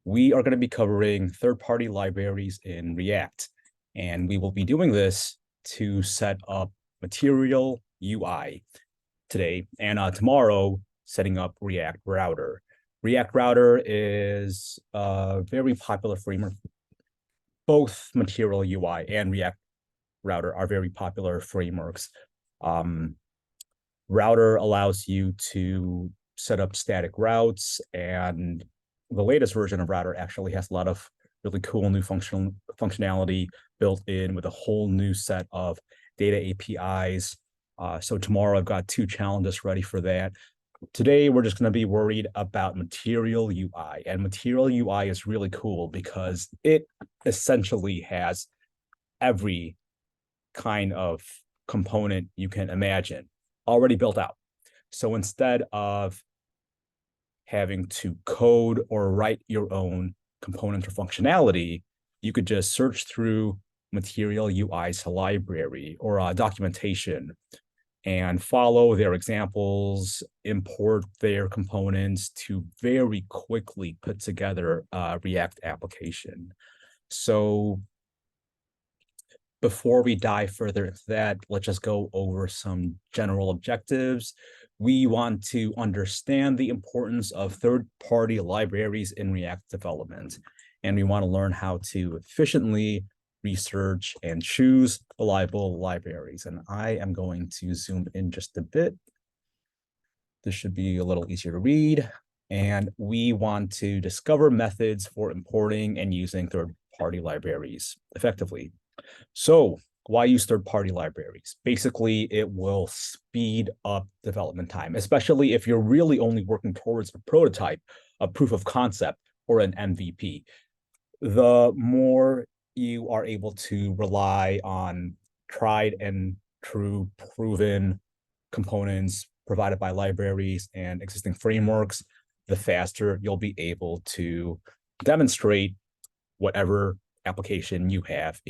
we are going to be covering third-party libraries in React, and we will be doing this to set up Material UI today, and tomorrow setting up React Router. React Router is a very popular framework. Both Material UI and React Router are very popular frameworks. Router allows you to set up static routes, and the latest version of Router actually has a lot of really cool new functionality built in with a whole new set of data APIs. So tomorrow I've got 2 challenges ready for that. Today, we're just going to be worried about Material UI, and Material UI is really cool because it essentially has every kind of component you can imagine already built out. So instead of having to code or write your own components or functionality, you could just search through Material UI's library or documentation and follow their examples, import their components to very quickly put together a React application. So before we dive further into that, let's just go over some general objectives. We want to understand the importance of third-party libraries in React development, and we want to learn how to efficiently research and choose reliable libraries. And I am going to zoom in just a bit. This should be a little easier to read. And we want to discover methods for importing and using third-party libraries effectively. So why use third-party libraries? Basically, it will speed up development time, especially if you're really only working towards a prototype, a proof of concept, or an MVP. The more you are able to rely on tried and true proven components provided by libraries and existing frameworks, the faster you'll be able to demonstrate whatever application you have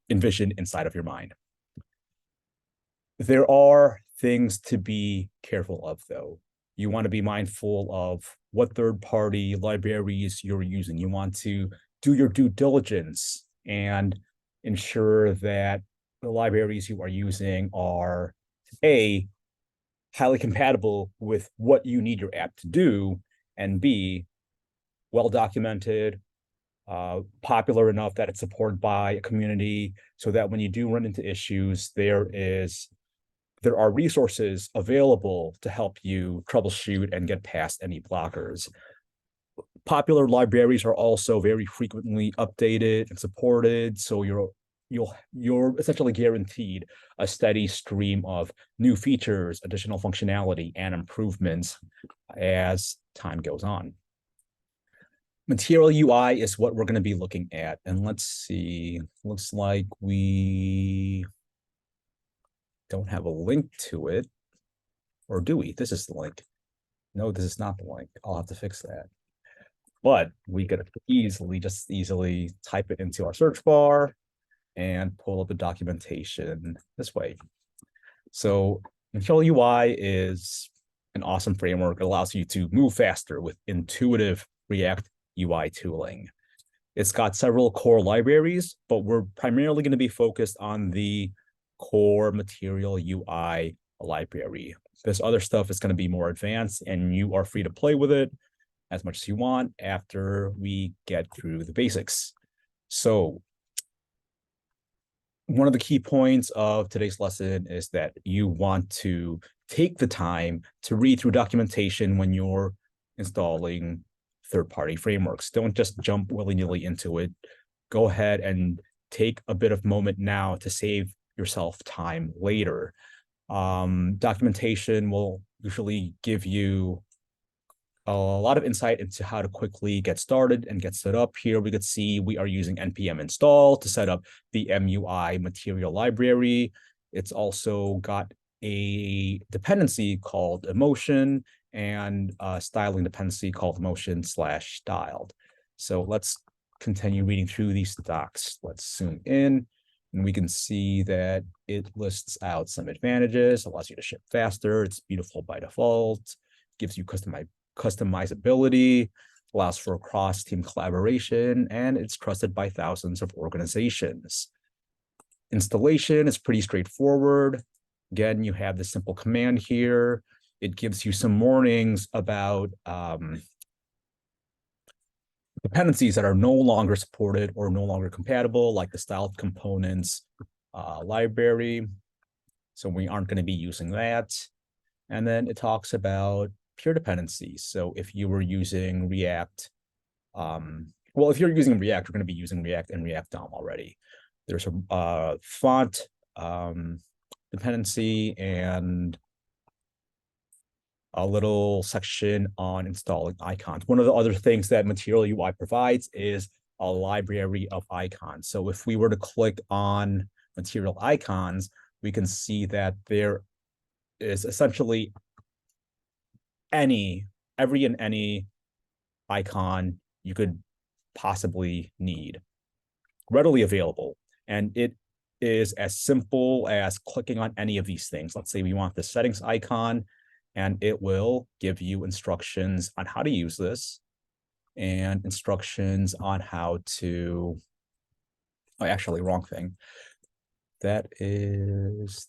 envisioned inside of your mind. There are things to be careful of, though. You want to be mindful of what third-party libraries you're using. You want to do your due diligence and ensure that the libraries you are using are A, highly compatible with what you need your app to do, and B, well documented, popular enough that it's supported by a community so that when you do run into issues, there are resources available to help you troubleshoot and get past any blockers. Popular libraries are also very frequently updated and supported, so you're essentially guaranteed a steady stream of new features, additional functionality, and improvements as time goes on. Material UI is what we're going to be looking at, and let's see, looks like we don't have a link to it, or do we? This is the link. No, this is not the link. I'll have to fix that. But we could easily type it into our search bar and pull up the documentation this way. So Material UI is an awesome framework. It allows you to move faster with intuitive React UI tooling. It's got several core libraries, but we're primarily going to be focused on the core Material UI library. This other stuff is going to be more advanced, and you are free to play with it as much as you want after we get through the basics. So one of the key points of today's lesson is that you want to take the time to read through documentation when you're installing third-party frameworks. Don't just jump willy-nilly into it. Go ahead and take a bit of moment now to save yourself time later. Documentation will usually give you a lot of insight into how to quickly get started and get set up. Here we could see we are using npm install to set up the MUI material library. It's also got a dependency called emotion and a styling dependency called emotion/styled. So let's continue reading through these docs. Let's zoom in, and we can see that it lists out some advantages, allows you to ship faster, it's beautiful by default, gives you customizability, allows for cross-team collaboration, and it's trusted by thousands of organizations. Installation is pretty straightforward. Again, you have the simple command here. It gives you some warnings about dependencies that are no longer supported or no longer compatible, like the styled components library. So we aren't going to be using that. And then it talks about pure dependencies. So if you were using React, well, if you're using React, you're going to be using React and React DOM already. There's a font dependency and a little section on installing icons. One of the other things that Material UI provides is a library of icons. So if we were to click on Material icons, we can see that there is essentially every and any icon you could possibly need readily available. And it is as simple as clicking on any of these things. Let's say we want the settings icon, and it will give you instructions on how to use this and instructions on how to, oh, actually, wrong thing. That is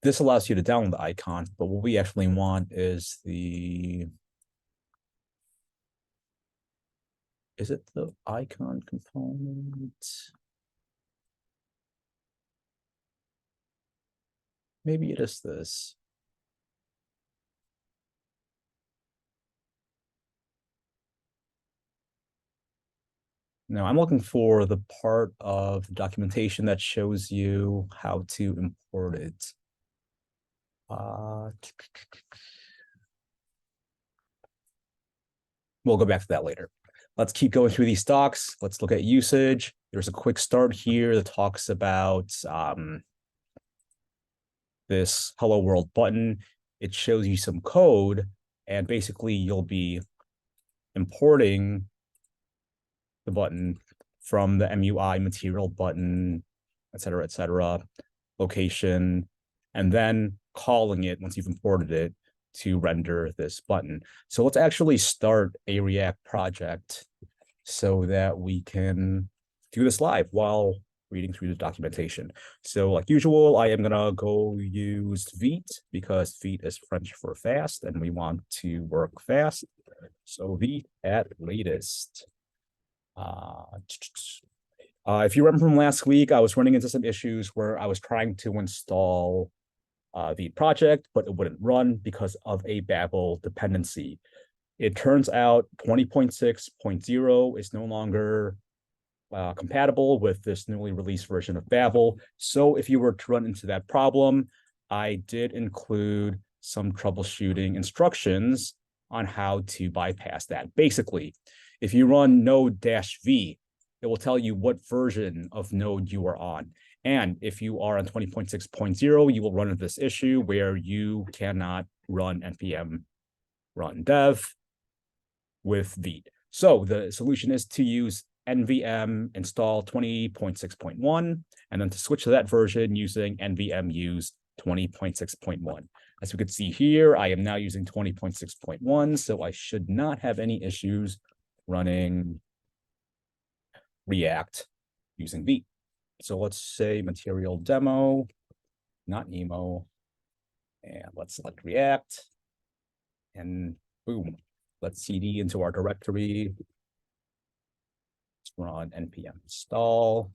this allows you to download the icons, but what we actually want is is it the icon component? Maybe it is this. No, I'm looking for the part of the documentation that shows you how to import it. We'll go back to that later. Let's keep going through these docs. Let's look at usage. There's a quick start here that talks about this Hello World button. It shows you some code, and basically you'll be importing the button from the MUI material button, et cetera, location, and then calling it once you've imported it to render this button. So let's actually start a React project so that we can do this live while reading through the documentation. So like usual, I am gonna go use Vite because Vite is French for fast and we want to work fast. So Vite at latest. If you remember from last week, I was running into some issues where I was trying to install the project, but it wouldn't run because of a Babel dependency. It turns out 20.6.0 is no longer compatible with this newly released version of Babel. So if you were to run into that problem, I did include some troubleshooting instructions on how to bypass that. Basically, if you run node-v, it will tell you what version of node you are on. And if you are on 20.6.0, you will run into this issue where you cannot run npm run dev with Vite. So the solution is to use nvm install 20.6.1, and then to switch to that version using nvm use 20.6.1. As we can see here, I am now using 20.6.1, so I should not have any issues running React using Vite. So let's say material demo, not Nemo, and let's select React, and boom, let's cd into our directory. Let's run npm install.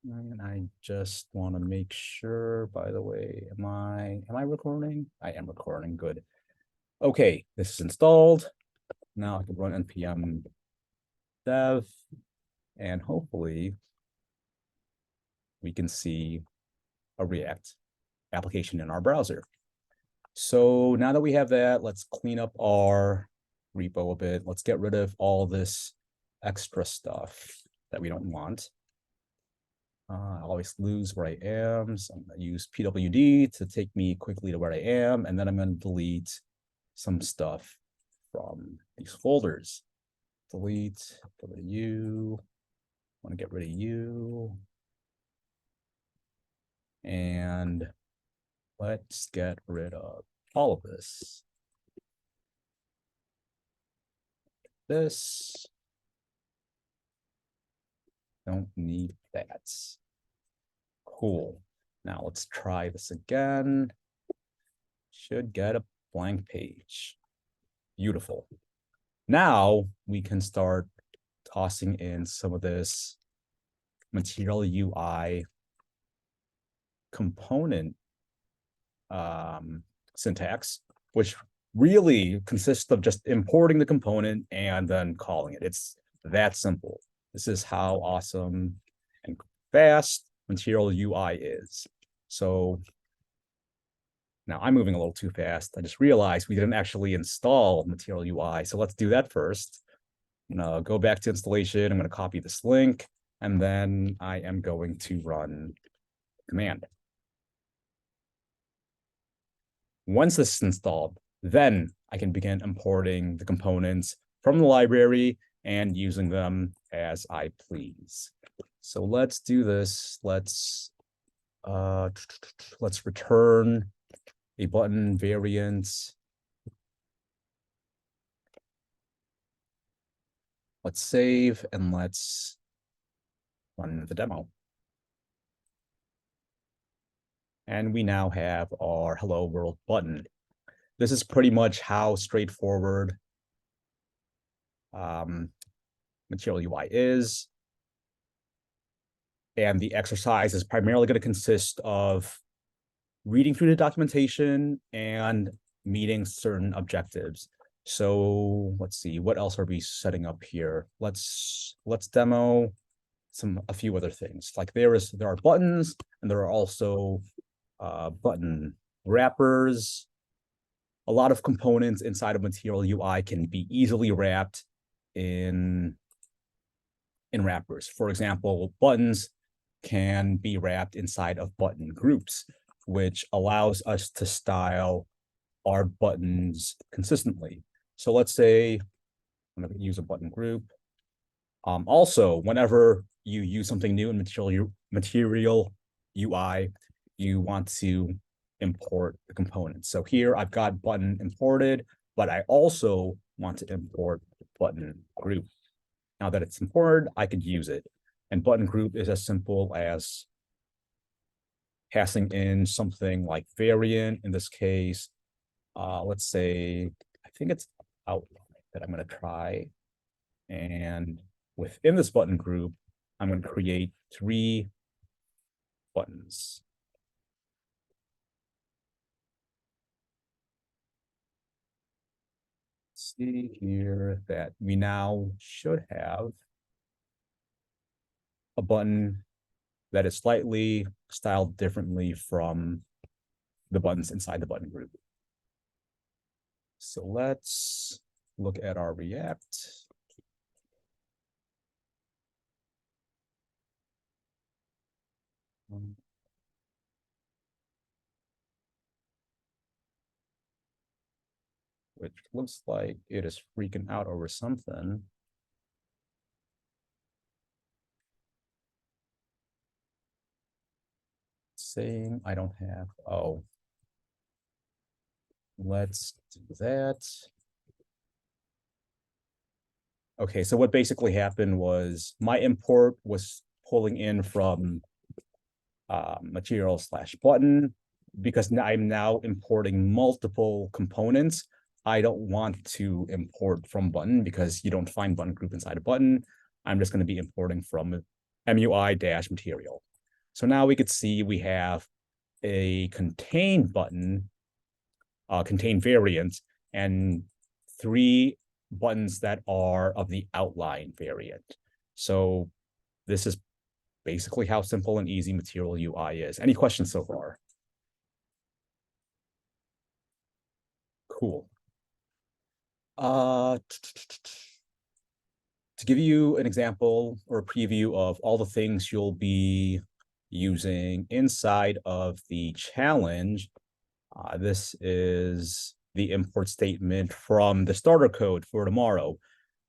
And I just want to make sure, by the way, am I recording? I am recording, good. Okay, this is installed. Now I can run npm dev, and hopefully we can see a React application in our browser. So now that we have that, let's clean up our repo a bit. Let's get rid of all this extra stuff that we don't want. I always lose where I am, so I'm going to use pwd to take me quickly to where I am, and then I'm going to delete some stuff from these folders. Delete, get rid of you, I want to get rid of you, and Let's get rid of all of this. This. Don't need that. Cool. Now let's try this again. Should get a blank page. Beautiful. Now we can start tossing in some of this material UI component syntax, which really consists of just importing the component and then calling it. It's that simple. This is how awesome and fast material UI is. So now I'm moving a little too fast. I just realized we didn't actually install material UI. So let's do that first. I'm gonna go back to installation. I'm gonna copy this link, and then I am going to run command. Once this is installed, then I can begin importing the components from the library and using them as I please. So let's do this. Let's return a button variant. Let's save and let's run the demo. And we now have our Hello World button. This is pretty much how straightforward material UI is. And the exercise is primarily going to consist of reading through the documentation and meeting certain objectives. So let's see, what else are we setting up here? Let's demo a few other things. Like there are buttons, and there are also button wrappers. A lot of components inside of material UI can be easily wrapped in wrappers. For example, buttons can be wrapped inside of button groups, which allows us to style our buttons consistently. So let's say I'm going to use a button group. Also, whenever you use something new in material UI, you want to import the components. So here I've got button imported, but I also want to import button group. Now that it's imported, I could use it. And button group is as simple as passing in something like variant. In this case, let's say, I think it's outline that I'm going to try. And within this button group, I'm going to create 3 buttons. See here that we now should have a button that is slightly styled differently from the buttons inside the button group. So let's look at our React. Which looks like it is freaking out over something. Saying I don't have, oh. Let's do that. Okay, so what basically happened was my import was pulling in from material/button. Because I'm now importing multiple components, I don't want to import from button because you don't find button group inside a button. I'm just going to be importing from MUI-material. So now we could see we have a contain button, contain variant, and 3 buttons that are of the outline variant. So this is basically how simple and easy material UI is. Any questions so far? Cool. To give you an example or a preview of all the things you'll be using inside of the challenge, this is the import statement from the starter code for tomorrow.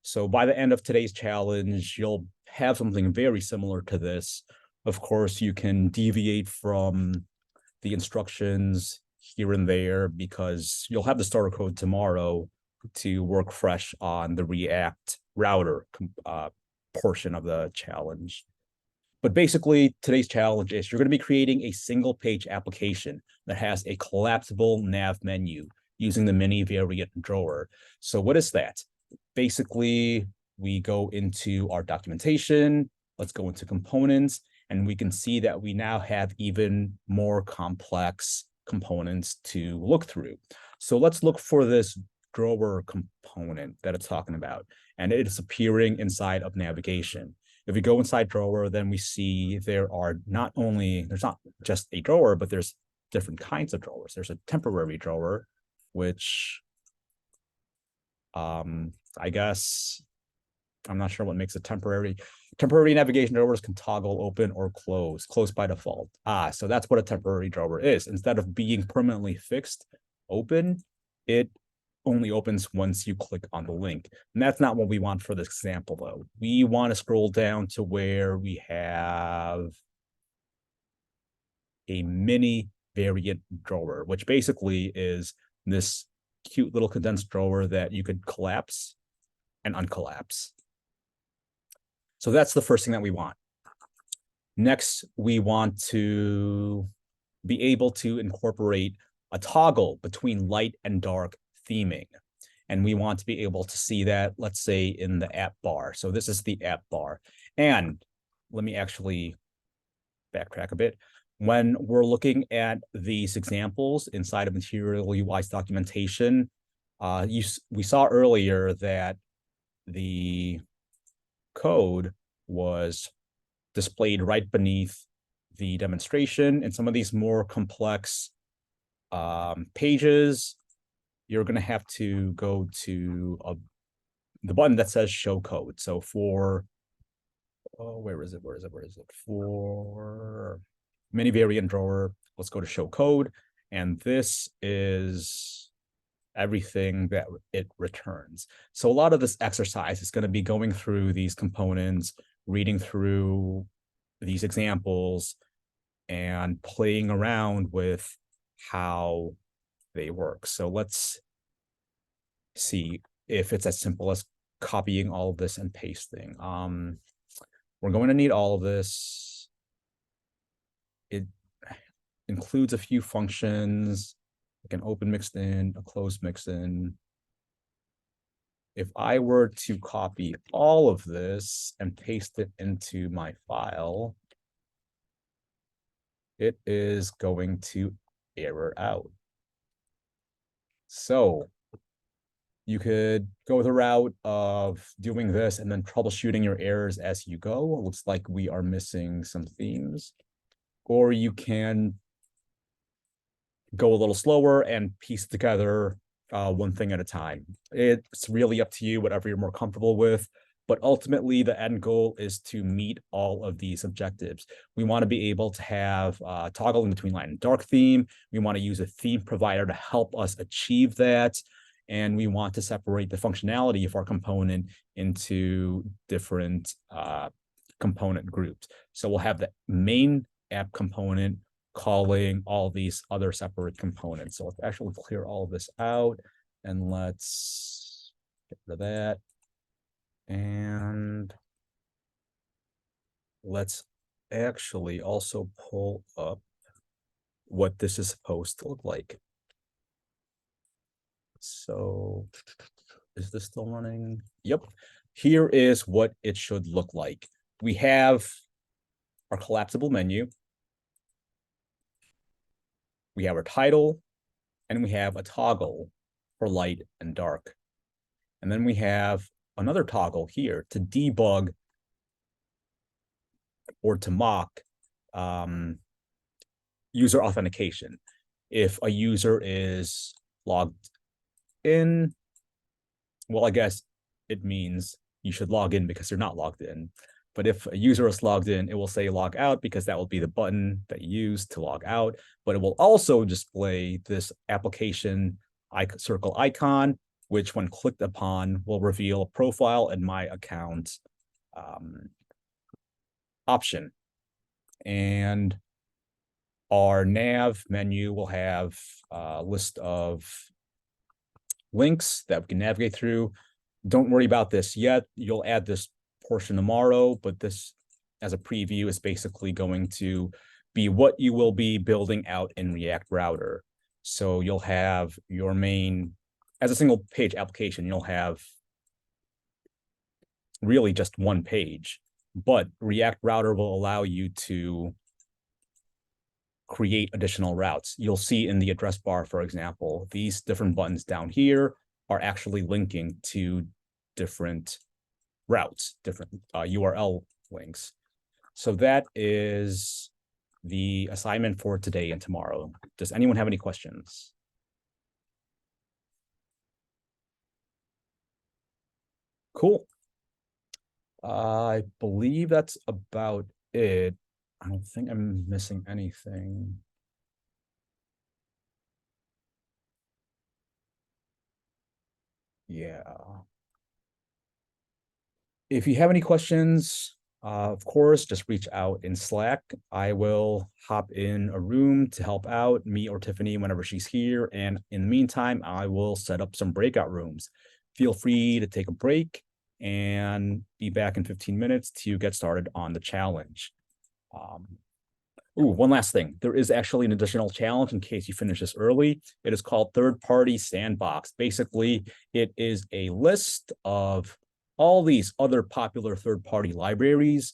So by the end of today's challenge, you'll have something very similar to this. Of course, you can deviate from the instructions here and there because you'll have the starter code tomorrow to work fresh on the React router portion of the challenge. But basically, today's challenge is you're going to be creating a single page application that has a collapsible nav menu using the mini variant drawer. So what is that? Basically, we go into our documentation, let's go into components, and we can see that we now have even more complex components to look through. So let's look for this drawer component that it's talking about, and it is appearing inside of navigation. If we go inside drawer, then we see there's not just a drawer, but there's different kinds of drawers. There's a temporary drawer, which I guess I'm not sure what makes it temporary. Temporary navigation drawers can toggle open or close by default. So that's what a temporary drawer is. Instead of being permanently fixed open, it only opens once you click on the link. And that's not what we want for this example, though. We want to scroll down to where we have a mini variant drawer, which basically is this cute little condensed drawer that you could collapse and uncollapse. So that's the first thing that we want. Next, we want to be able to incorporate a toggle between light and dark theming. And we want to be able to see that, let's say, in the app bar. So this is the app bar. And let me actually backtrack a bit. When we're looking at these examples inside of Material UI's documentation, we saw earlier that the code was displayed right beneath the demonstration. And some of these more complex pages, you're going to have to go to the button that says show code. So for, where is it? For mini variant drawer, let's go to show code. And this is everything that it returns. So a lot of this exercise is going to be going through these components, reading through these examples, and playing around with how they work. So let's see if it's as simple as copying all of this and pasting. We're going to need all of this. It includes a few functions, like an open mixed in, a closed mixed in. If I were to copy all of this and paste it into my file, it is going to error out. So you could go the route of doing this and then troubleshooting your errors as you go. It looks like we are missing some themes. Or you can go a little slower and piece together one thing at a time. It's really up to you, whatever you're more comfortable with. But ultimately, the end goal is to meet all of these objectives. We want to be able to have toggling between light and dark theme. We want to use a theme provider to help us achieve that. And we want to separate the functionality of our component into different component groups. So we'll have the main app component calling all these other separate components. So let's actually clear all of this out and let's get rid of that. And let's actually also pull up what this is supposed to look like. So is this still running? Yep. Here is what it should look like. We have our collapsible menu. We have our title, and we have a toggle for light and dark. And then we have another toggle here to debug or to mock user authentication. If a user is logged in, well, I guess it means you should log in because you're not logged in. But if a user is logged in, it will say log out because that will be the button that you use to log out. But it will also display this application circle icon, which when clicked upon will reveal a profile and my account option. And Our nav menu will have a list of links that we can navigate through. Don't worry about this yet. You'll add this portion tomorrow, but this as a preview is basically going to be what you will be building out in React Router. So you'll have your main, as a single page application, you'll have really just one page, but React Router will allow you to create additional routes. You'll see in the address bar, for example, these different buttons down here are actually linking to different routes, different URL links. So that is the assignment for today and tomorrow. Does anyone have any questions? Cool. I believe that's about it. I don't think I'm missing anything. Yeah. If you have any questions, of course, just reach out in Slack. I will hop in a room to help out me or Tiffany whenever she's here. And in the meantime, I will set up some breakout rooms. Feel free to take a break and be back in 15 minutes to get started on the challenge. One last thing. There is actually an additional challenge in case you finish this early. It is called Third-Party Sandbox. Basically, it is a list of all these other popular third-party libraries.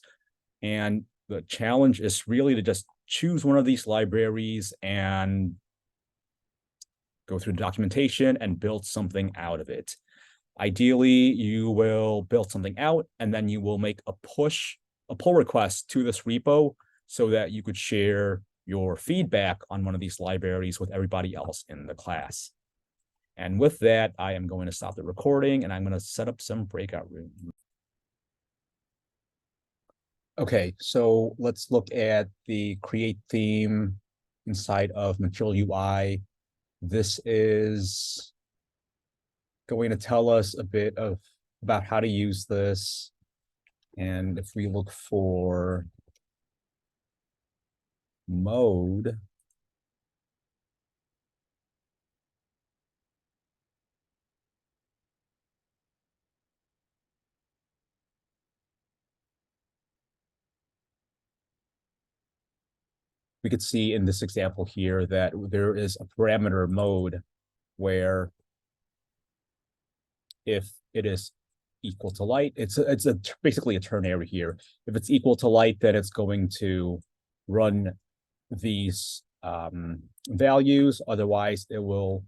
And the challenge is really to just choose one of these libraries and go through the documentation and build something out of it. Ideally, you will build something out and then you will make a pull request to this repo so that you could share your feedback on one of these libraries with everybody else in the class. And with that, I am going to stop the recording and I'm going to set up some breakout rooms. Okay, so let's look at the create theme inside of Material UI. This is going to tell us a bit about how to use this. And if we look for mode, we could see in this example here that there is a parameter mode where if it is equal to light, it's basically a ternary here. If it's equal to light, then it's going to run these values. Otherwise, it will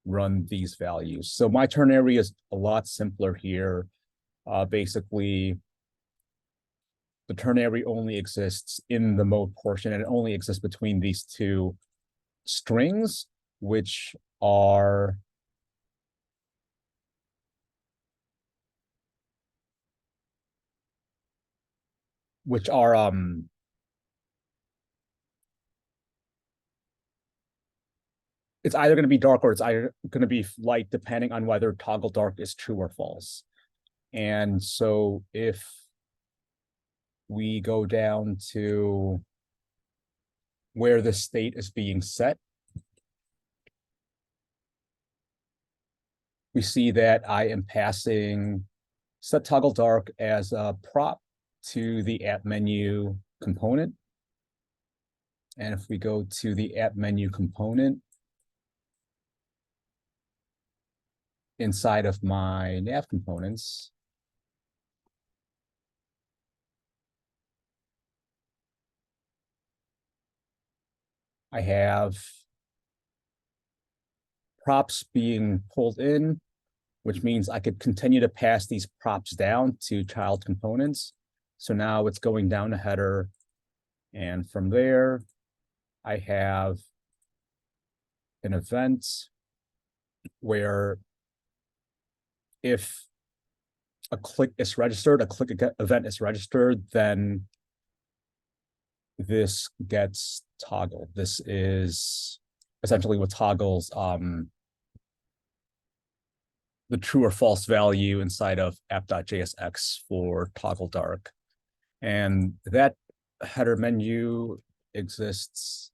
run these values. So my ternary is a lot simpler here. Basically, the ternary only exists in the mode portion, and it only exists between these two strings, which are it's either going to be dark or it's either going to be light, depending on whether toggle dark is true or false. And so if we go down to where the state is being set, we see that I am passing set toggle dark as a prop to the app menu component. And if we go to the app menu component inside of my nav components, I have props being pulled in, which means I could continue to pass these props down to child components. So now it's going down a header. And from there, I have an event where if a click is registered, a click event is registered, then this gets toggled. This is essentially what toggles the true or false value inside of app.jsx for toggle dark. And that header menu exists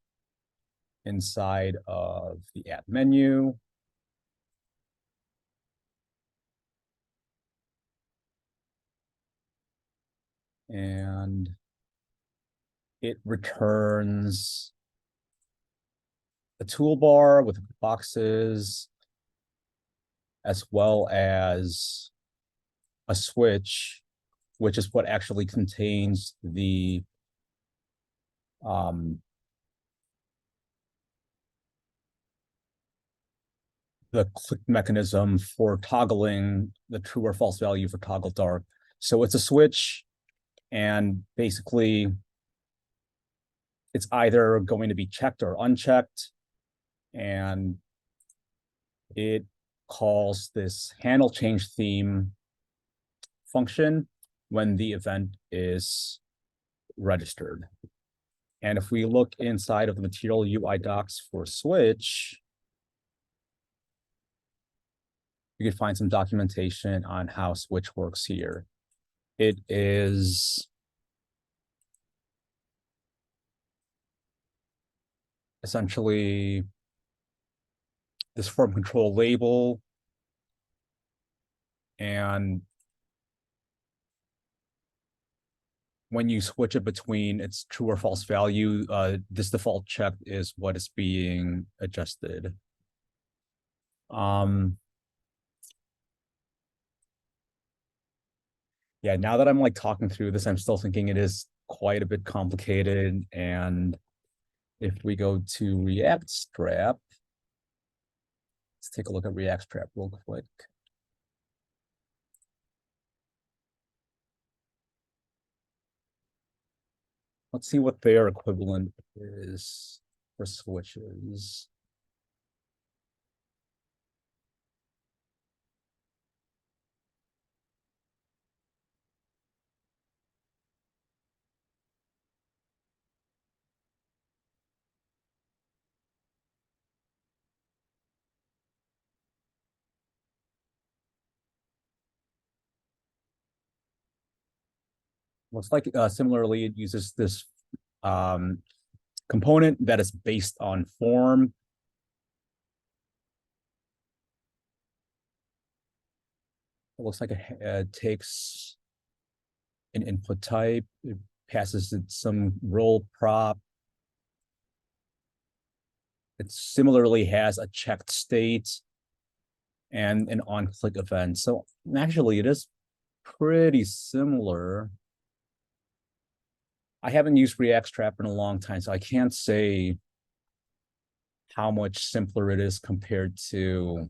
inside of the app menu. And it returns a toolbar with boxes, as well as a switch, which is what actually contains the click mechanism for toggling the true or false value for toggle dark. So it's a switch, and basically it's either going to be checked or unchecked, and it calls this handle change theme function when the event is registered. And if we look inside of the material UI docs for switch, you can find some documentation on how switch works here. It is essentially this form control label, and when you switch it between its true or false value, this default check is what is being adjusted. Yeah, now that I'm like talking through this, I'm still thinking it is quite a bit complicated. And if we go to React Strap, let's take a look at React Strap real quick. Let's see what their equivalent is for switches. Looks like similarly, it uses this component that is based on form. It looks like it takes an input type, it passes it some role prop. It similarly has a checked state and an on-click event. So actually, it is pretty similar. I haven't used React Strap in a long time, so I can't say how much simpler it is compared to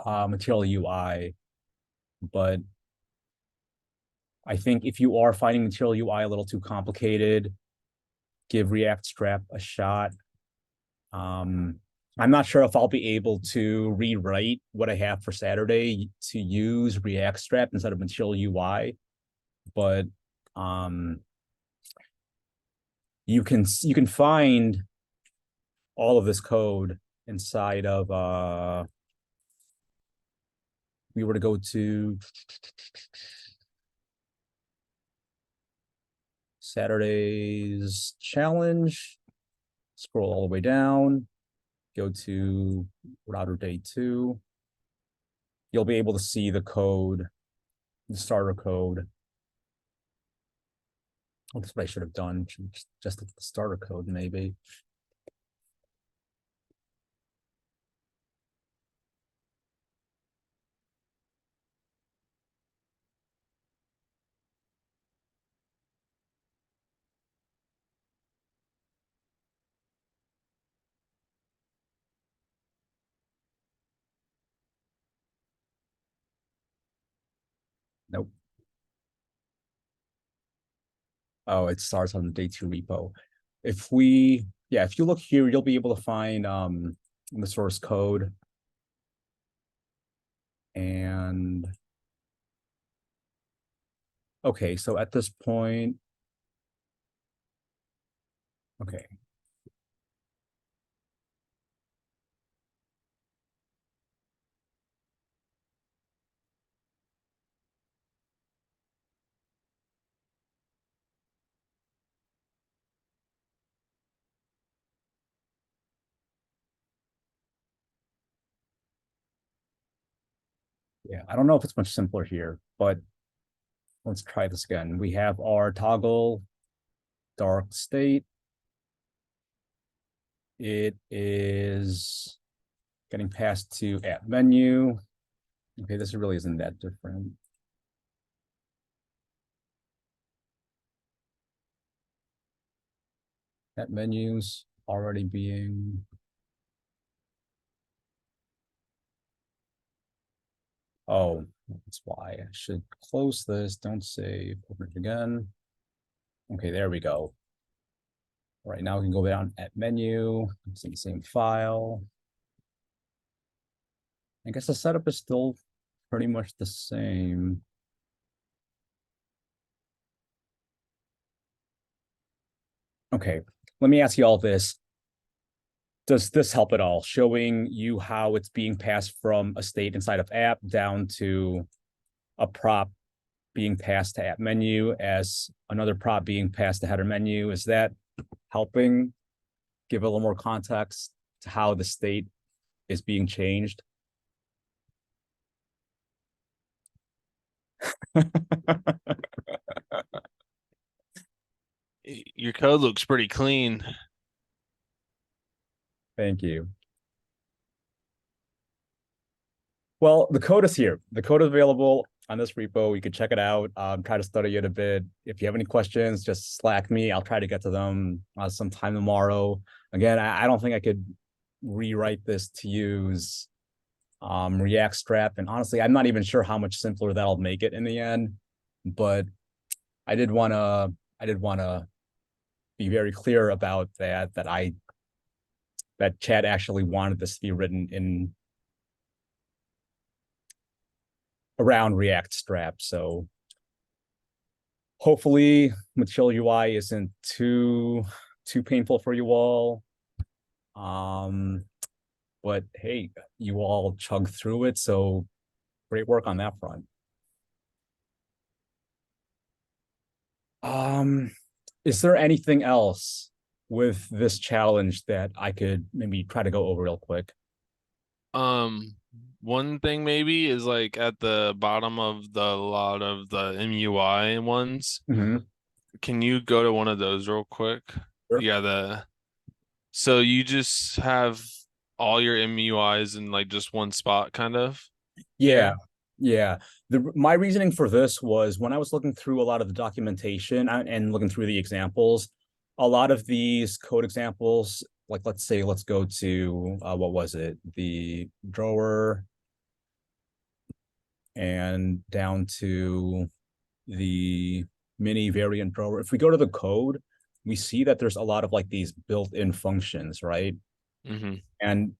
Material UI. But I think if you are finding Material UI a little too complicated, give React Strap a shot. I'm not sure if I'll be able to rewrite what I have for Saturday to use React Strap instead of Material UI, but you can find all of this code inside of we were to go to Saturday's challenge, scroll all the way down, go to router day 2. You'll be able to see the code, the starter code. Well, that's what I should have done, just the starter code, maybe. Nope. Oh, it starts on the day 2 repo. If you look here, you'll be able to find the source code. And okay, so at this point, okay. Yeah, I don't know if it's much simpler here, but let's try this again. We have our toggle dark state. It is getting passed to app menu. Okay, this really isn't that different. App menus already being. Oh, that's why I should close this. Don't save. Open it again. Okay, there we go. All right, now we can go down at menu. It's in the same file. I guess the setup is still pretty much the same. Okay, let me ask you all this. Does this help at all? Showing you how it's being passed from a state inside of app down to a prop being passed to app menu as another prop being passed to header menu. Is that helping give a little more context to how the state is being changed? Your code looks pretty clean. Thank you. Well, the code is here. The code is available on this repo. You can check it out. Try to study it a bit. If you have any questions, just Slack me. I'll try to get to them sometime tomorrow. Again, I don't think I could rewrite this to use React strap. And honestly, I'm not even sure how much simpler that'll make it in the end. But I did wanna be very clear about that Chad actually wanted this to be written in around React strap. So hopefully Material UI isn't too painful for you all. But hey, you all chug through it, so great work on that front. Um, is there anything else with this challenge that I could maybe try to go over real quick? Um, One thing maybe is like at the bottom of the lot of the MUI ones. Mhm. Can you go to one of those real quick? Sure. Yeah, so you just have all your MUIs in like just one spot kind of Yeah, here. yeah. My reasoning for this was when I was looking through a lot of the documentation and looking through the examples, a lot of these code examples, like let's say, let's go to what was it? The drawer and down to the mini variant drawer. If we go to the code, we see that there's a lot of like these built-in functions, right? Mm-hmm. And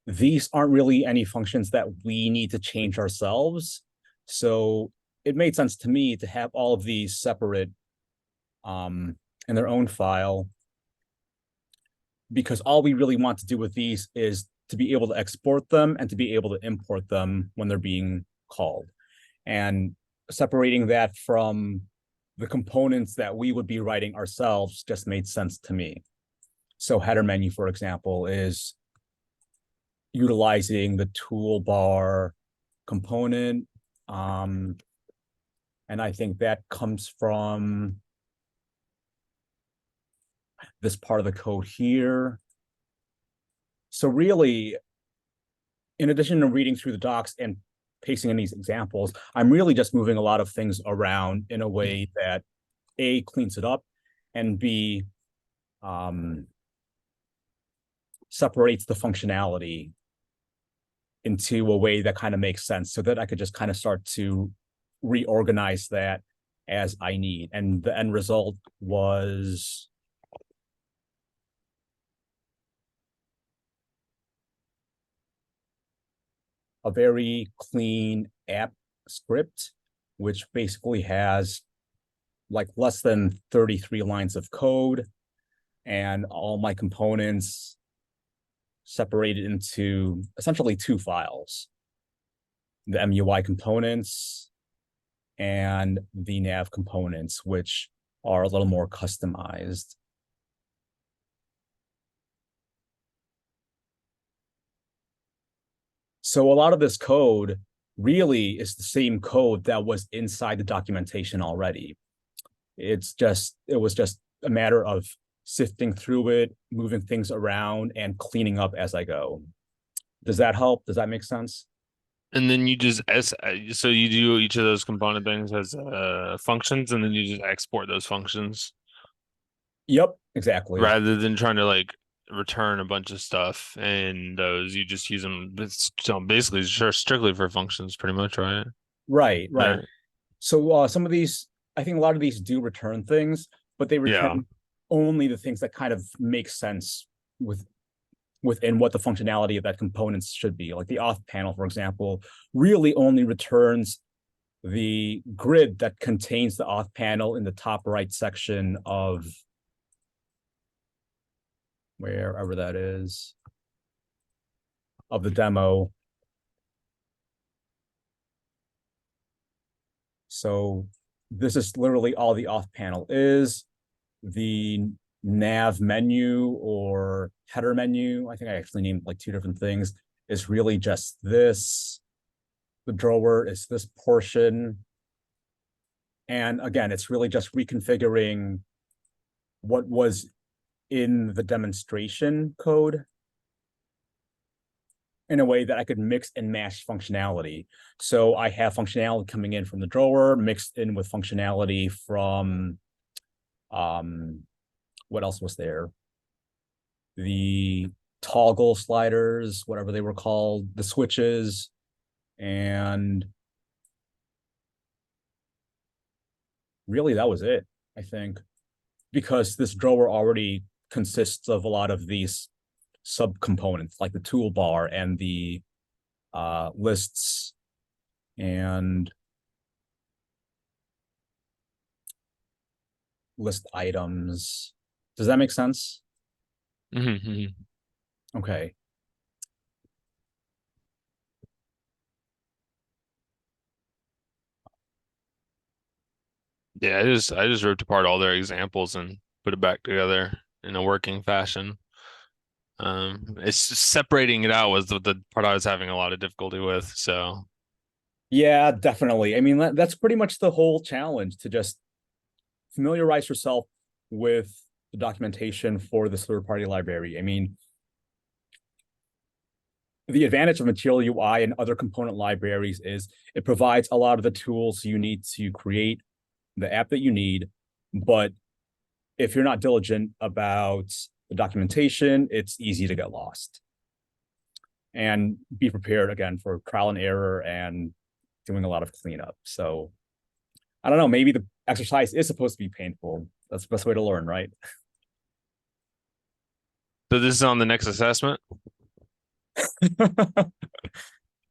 these aren't really any functions that we need to change ourselves. So it made sense to me to have all of these separate in their own file, because all we really want to do with these is to be able to export them and to be able to import them when they're being called. And separating that from the components that we would be writing ourselves just made sense to me. So header menu, for example, is utilizing the toolbar component. And I think that comes from this part of the code here. So really, in addition to reading through the docs and pasting in these examples, I'm really just moving a lot of things around in a way that A, cleans it up, and B, um, separates the functionality into a way that kind of makes sense so that I could just kind of start to reorganize that as I need. And the end result was a very clean app script, which basically has like less than 33 lines of code and all my components separated into essentially two files, the MUI components and the nav components, which are a little more customized. So a lot of this code really is the same code that was inside the documentation already. It was just a matter of sifting through it, moving things around, and cleaning up as I go. Does that help? Does that make sense? And then you just so you do each of those component things as functions, and then you just export those functions Yep, exactly. rather than trying to like return a bunch of stuff and those you just use them. So basically, sure, strictly for functions, pretty much, right? Right, right. Right. So some of these, I think a lot of these do return things, but they Yeah. return only the things that kind of make sense with within what the functionality of that components should be. Like the auth panel, for example, really only returns the grid that contains the auth panel in the top right section of wherever that is of the demo. So this is literally all the auth panel is. The nav menu or header menu, I think I actually named like two different things, is really just this. The drawer is this portion. And again, it's really just reconfiguring what was in the demonstration code in a way that I could mix and match functionality. So I have functionality coming in from the drawer mixed in with functionality from what else was there? The toggle sliders, whatever they were called, the switches, and really that was it, I think, because this drawer already consists of a lot of these subcomponents like the toolbar and the lists and list items. Does that make sense? Mm-hmm. Okay. Yeah, I just ripped apart all their examples and put it back together in a working fashion. It's just separating it out was the part I was having a lot of difficulty with. So Yeah, definitely. I mean, that's pretty much the whole challenge, to just familiarize yourself with the documentation for this third-party library. I mean, the advantage of Material UI and other component libraries is it provides a lot of the tools you need to create the app that you need. But if you're not diligent about the documentation, it's easy to get lost. And be prepared again for trial and error and doing a lot of cleanup. So I don't know, maybe the exercise is supposed to be painful. That's the best way to learn, right? this is on the next assessment.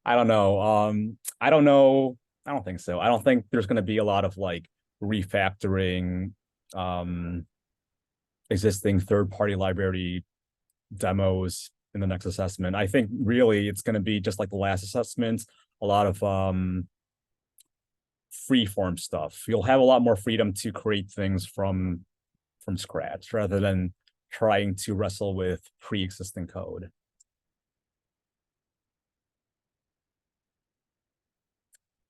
I don't know. I don't know. I don't think so. I don't think there's going to be a lot of like refactoring existing third-party library demos in the next assessment. I think really it's going to be just like the last assessment, a lot of free form stuff. You'll have a lot more freedom to create things from scratch rather than trying to wrestle with pre-existing code.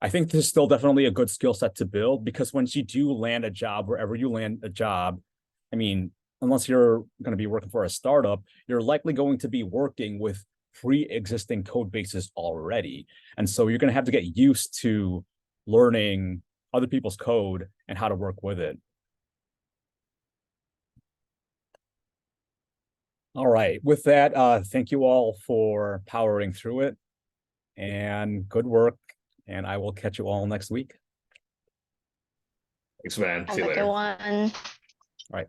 I think this is still definitely a good skill set to build, because once you do land a job, wherever you land a job, I mean, unless you're going to be working for a startup, you're likely going to be working with pre-existing code bases already. And so you're going to have to get used to learning other people's code and how to work with it. All right. With that, thank you all for powering through it, and good work. And I will catch you all next week. Thanks, man. Have See you a later. good one. All right.